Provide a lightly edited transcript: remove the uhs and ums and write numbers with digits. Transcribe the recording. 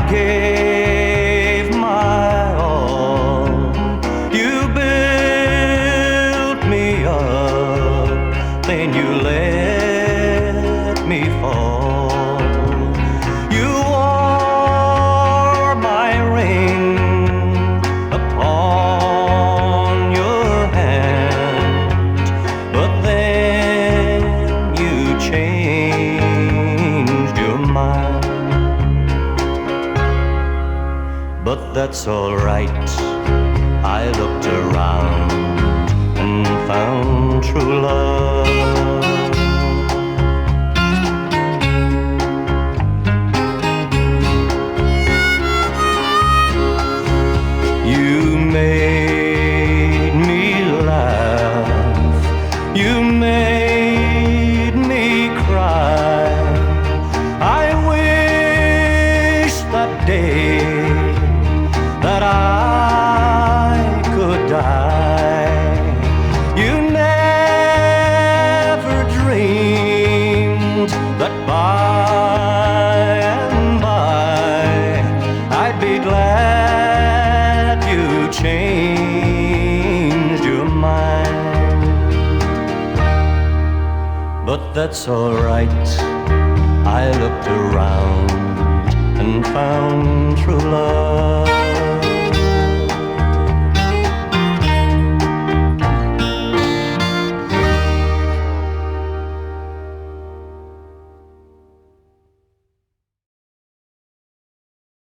gave my all. You built me up, then you let me fall. You wore my ring upon your hand, but then you changed your mind. But that's all right. I looked around and found true love. You made me laugh. You made me cry. I wish that day that I could die. You never dreamed that by and by I'd be glad you changed your mind. But that's all right. I looked around and found true love.